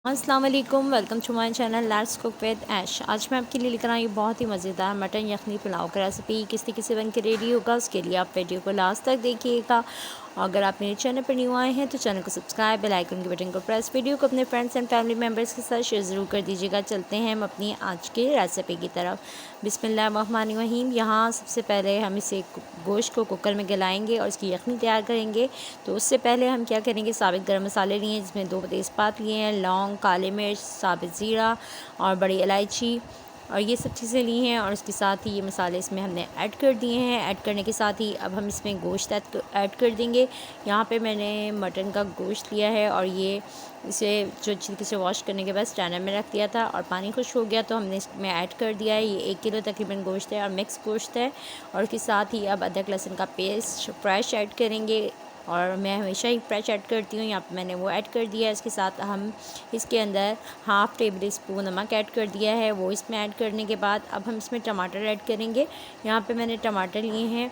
अस्सलाम वालेकुम, welcome to my channel let's cook with Ash. आज मैं आपके लिए लेकर आई हूँ बहुत ही मज़ेदार मटन यखनी पुलाव का रेसिपी। किस तरीके से बन के रेडी होगा उसके लिए आप वीडियो को लास्ट तक देखिएगा। और अगर आप मेरे चैनल पर न्यू आए हैं तो चैनल को सब्सक्राइब, बेल आइकन के बटन को प्रेस, वीडियो को अपने फ्रेंड्स एंड फैमिली मेम्बर्स के साथ शेयर ज़रूर कर दीजिएगा। चलते हैं हम अपनी आज की रेसिपी की तरफ। बिस्मिल्लाहिर्रहमानिर्रहीम। यहाँ सबसे पहले हम इसे गोश्त को कुकर में गलाएंगे और इसकी यखनी तैयार करेंगे। तो उससे पहले हम क्या करेंगे, साबित गर्म मसाले लिए हैं जिसमें 2 तेज़पात लिए हैं, लौंग, काली मिर्च, साबित ज़ीरा और बड़ी इलायची और ये सब चीज़ें ली हैं। और उसके साथ ही ये मसाले इसमें हमने ऐड कर दिए हैं। ऐड करने के साथ ही अब हम इसमें गोश्त ऐड कर देंगे। यहाँ पे मैंने मटन का गोश्त लिया है और ये इसे जो अच्छी तरीके से वॉश करने के बाद स्टैंडर में रख दिया था और पानी खुश्क हो गया तो हमने इसमें ऐड कर दिया है। ये 1 किलो तकरीबन गोश्त है और मिक्स गोश्त है। और उसके साथ ही अब अदरक लहसुन का पेस्ट फ्रेश ऐड करेंगे और मैं हमेशा ही फ्रेश ऐड करती हूँ। यहाँ पे मैंने वो ऐड कर दिया है। इसके साथ हम इसके अंदर हाफ़ टेबल स्पून नमक ऐड कर दिया है। वो इसमें ऐड करने के बाद अब हम इसमें टमाटर ऐड करेंगे। यहाँ पे मैंने टमाटर लिए हैं,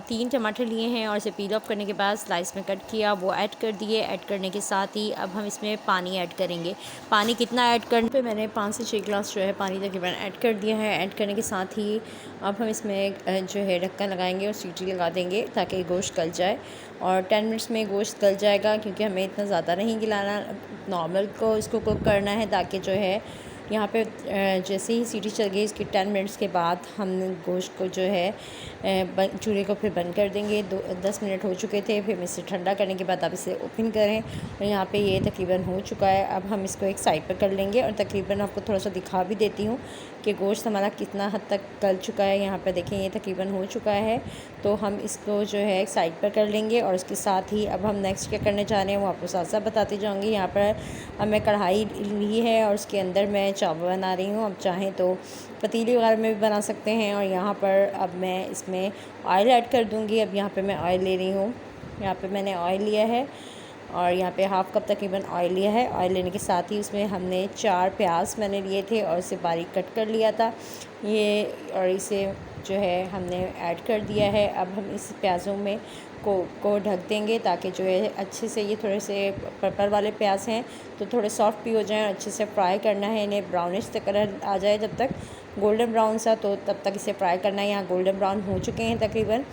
3 टमाटर लिए हैं और इसे पील ऑफ करने के बाद स्लाइस में कट किया, वो ऐड कर दिए। ऐड करने के साथ ही अब हम इसमें पानी ऐड करेंगे। पानी कितना ऐड करने पे मैंने 5 से 6 गिलास जो है पानी तकरीबन ऐड कर दिया है। ऐड करने के साथ ही अब हम इसमें जो है ढक्कन लगाएंगे और सीटी लगा देंगे ताकि गोश्त गल जाए। और 10 मिनट्स में गोश्त गल जाएगा क्योंकि हमें इतना ज़्यादा नहीं गलाना, नॉर्मल को इसको कुक करना है ताकि जो है यहाँ पे जैसे ही सीटी चल गई इसके 10 मिनट्स के बाद हम गोश्त को जो है चूल्हे को फिर बंद कर देंगे। 10 मिनट हो चुके थे, फिर इसे ठंडा करने के बाद आप इसे ओपन करें और यहाँ पे ये तकरीबन हो चुका है। अब हम इसको एक साइड पर कर लेंगे और तकरीबन आपको थोड़ा सा दिखा भी देती हूँ कि गोश्त हमारा कितना हद तक गल चुका है। यहाँ पर देखें ये तकरीबन हो चुका है, तो हम इसको जो है एक साइड पर कर लेंगे। और उसके साथ ही अब हम नेक्स्ट क्या करने जा रहे हैं वो आपको साथ साथ बताती जाऊँगी। यहाँ पर अब मैं कढ़ाई ली है और उसके अंदर मैं चावल बना रही हूँ। अब चाहें तो पतीली वगैरह में भी बना सकते हैं। और यहाँ पर अब मैं इसमें ऑयल ऐड कर दूँगी। अब यहाँ पे मैं ऑयल ले रही हूँ, यहाँ पे मैंने ऑयल लिया है और यहाँ पे हाफ़ कप तकरीबन ऑयल लिया है। ऑयल लेने के साथ ही उसमें हमने 4 प्याज मैंने लिए थे और इसे बारीक कट कर लिया था ये, और इसे जो है हमने ऐड कर दिया है। अब हम इस प्याज़ों में को ढक देंगे ताकि जो है अच्छे से, ये थोड़े से पर्पल वाले प्याज हैं तो थोड़े सॉफ्ट भी हो जाएं और अच्छे से फ्राई करना है इन्हें, ब्राउनिश कलर आ जाए जब तक, गोल्डन ब्राउन सा, तो तब तक इसे फ्राई करना है। यहाँ गोल्डन ब्राउन हो चुके हैं तकरीबन।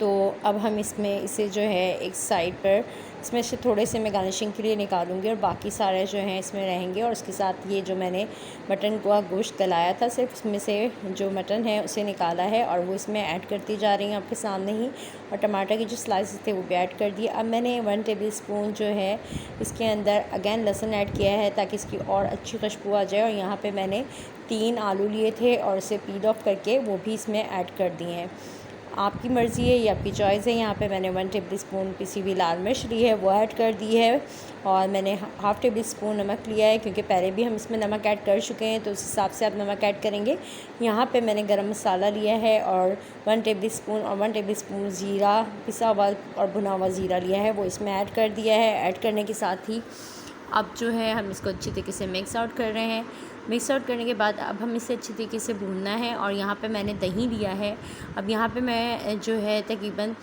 तो अब हम इसमें इसे जो है एक साइड पर इसमें से थोड़े से मैं गार्निशिंग के लिए निकालूंगी और बाकी सारे जो हैं इसमें रहेंगे। और उसके साथ ये जो मैंने मटन का गोश्त गलाया था, सिर्फ इसमें से जो मटन है उसे निकाला है और वो इसमें ऐड करती जा रही हूँ आपके सामने ही। और टमाटर के जो स्लाइसेस थे वो भी ऐड कर दिए। अब मैंने 1 टेबल स्पून जो है इसके अंदर अगेन लहसुन ऐड किया है ताकि इसकी और अच्छी खुशबू आ जाए। और यहाँ पर मैंने 3 आलू लिए थे और उसे पील ऑफ करके वो भी इसमें ऐड कर दिए हैं। आपकी मर्ज़ी है, ये आपकी चॉइस है। यहाँ पे मैंने 1 टेबल स्पून पिसी हुई लाल मिर्च ली है, वो ऐड कर दी है। और मैंने हाफ़ टेबल स्पून नमक लिया है क्योंकि पहले भी हम इसमें नमक ऐड कर चुके हैं, तो उस हिसाब से आप नमक ऐड करेंगे। यहाँ पे मैंने गरम मसाला लिया है और 1 टेबल स्पून और 1 टेबल स्पून ज़ीरा, पिसा हुआ और भुना हुआ ज़ीरा लिया है, वो इसमें ऐड कर दिया है। ऐड करने के साथ ही अब जो है हम इसको अच्छी तरीके से मिक्स आउट कर रहे हैं। मिक्स आउट करने के बाद अब हम इसे अच्छी तरीके से भूनना है। और यहाँ पे मैंने दही लिया है। अब यहाँ पे मैं जो है तकरीबन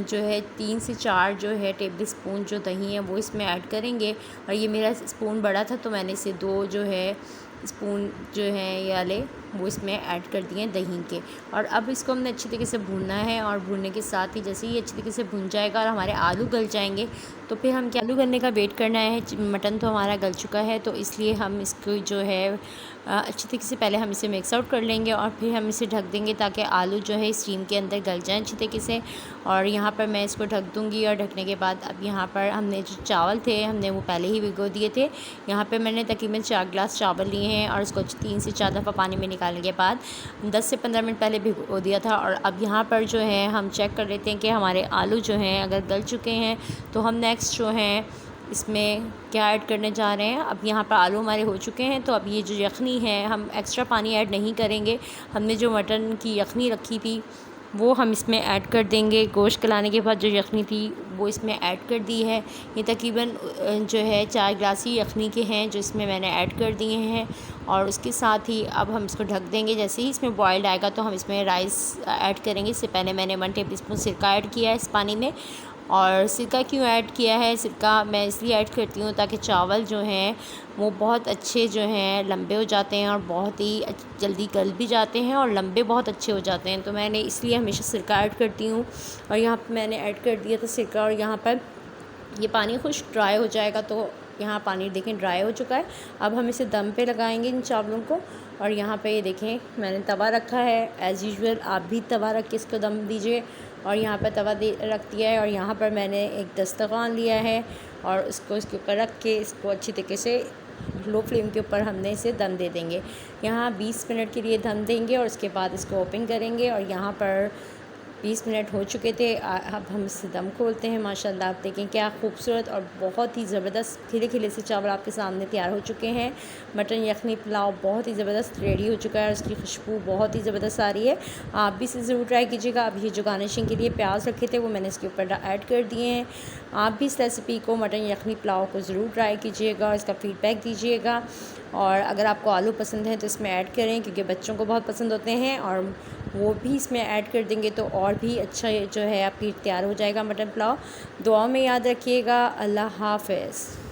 जो है 3 से 4 जो है टेबल स्पून जो दही है वो इसमें ऐड करेंगे। और ये मेरा स्पून बड़ा था तो मैंने इसे 2 जो है स्पून जो है ये वाले वो इसमें ऐड कर दिए हैं दही के। और अब इसको हमने अच्छी तरीके से भूनना है। और भूनने के साथ ही जैसे ही अच्छी तरीके से भून जाएगा और हमारे आलू गल जाएंगे तो फिर हम क्या, आलू गलने का वेट करना है। मटन तो हमारा गल चुका है तो इसलिए हम इसको जो है अच्छी तरीके से पहले हम इसे मिक्स आउट कर लेंगे और फिर हम इसे ढक देंगे ताकि आलू जो है स्टीम के अंदर गल जाएँ अच्छी तरीके से। और यहाँ पर मैं इसको ढक दूँगी। और ढकने के बाद अब यहाँ पर हमने जो चावल थे हमने वो पहले ही भिगो दिए थे। यहाँ पर मैंने तकरीबन 4 गिलास चावल लिए हैं और इसको 3 से 4 दफ़ा पानी में निकालने के बाद 10 से 15 मिनट पहले भिगो दिया था। और अब यहाँ पर जो है हम चेक कर लेते हैं कि हमारे आलू जो हैं अगर गल चुके हैं तो हम नेक्स्ट जो हैं इसमें क्या ऐड करने जा रहे हैं। अब यहाँ पर आलू हमारे हो चुके हैं तो अब ये जो यखनी है हम एक्स्ट्रा पानी ऐड नहीं करेंगे। हमने जो मटन की यखनी रखी थी वो हम इसमें ऐड कर देंगे। गोश्त गलाने के बाद जो यखनी थी वो इसमें ऐड कर दी है। ये तकरीबन जो है 4 गिलास ही यखनी के हैं जो इसमें मैंने ऐड कर दिए हैं। और उसके साथ ही अब हम इसको ढक देंगे। जैसे ही इसमें बॉयल्ड आएगा तो हम इसमें राइस ऐड करेंगे। इससे पहले मैंने 1 टेबल स्पून सिरका ऐड किया है इस पानी में। और सिरका क्यों ऐड किया है, सिरका मैं इसलिए ऐड करती हूँ ताकि चावल जो हैं वो बहुत अच्छे जो हैं लंबे हो जाते हैं और बहुत ही जल्दी गल भी जाते हैं और लंबे बहुत अच्छे हो जाते हैं। तो मैंने इसलिए हमेशा सिरका ऐड करती हूँ। और यहाँ पर मैंने ऐड कर दिया था सिरका, और यहाँ पर ये पानी खुश्क ड्राई हो जाएगा। तो यहाँ पानी देखें ड्राई हो चुका है। अब हम इसे दम पे लगाएंगे इन चावलों को। और यहाँ पे ये देखें मैंने तवा रखा है, एज़ यूजुअल आप भी तवा रख के इसको दम दीजिए। और यहाँ पर तवा रख दिया है, और यहाँ पर मैंने एक दस्तरखान लिया है और इसको इसके ऊपर रख के इसको अच्छी तरीके से लो फ्लेम के ऊपर हमने इसे दम दे देंगे। यहाँ 20 मिनट के लिए दम देंगे और उसके बाद इसको ओपन करेंगे। और यहाँ पर 20 मिनट हो चुके थे। अब हम इसे दम खोलते हैं। माशाल्लाह आप देखें क्या खूबसूरत और बहुत ही ज़बरदस्त खिले खिले से चावल आपके सामने तैयार हो चुके हैं। मटन यखनी पुलाव बहुत ही ज़बरदस्त रेडी हो चुका है और उसकी खुशबू बहुत ही ज़बरदस्त आ रही है। आप भी इसे ज़रूर ट्राई कीजिएगा। अब ये जो गार्निशिंग के लिए प्याज रखे थे वो मैंने इसके ऊपर ऐड कर दिए हैं। आप भी इस रेसिपी को मटन यखनी पुलाव को ज़रूर ट्राई कीजिएगा और इसका फ़ीडबैक दीजिएगा। और अगर आपको आलू पसंद है तो इसमें ऐड करें, क्योंकि बच्चों को बहुत पसंद होते हैं, और वो भी इसमें ऐड कर देंगे तो और भी अच्छा जो है आपकी तैयार हो जाएगा मटन पुलाव। दुआओं में याद रखिएगा। अल्लाह हाफ़िज़।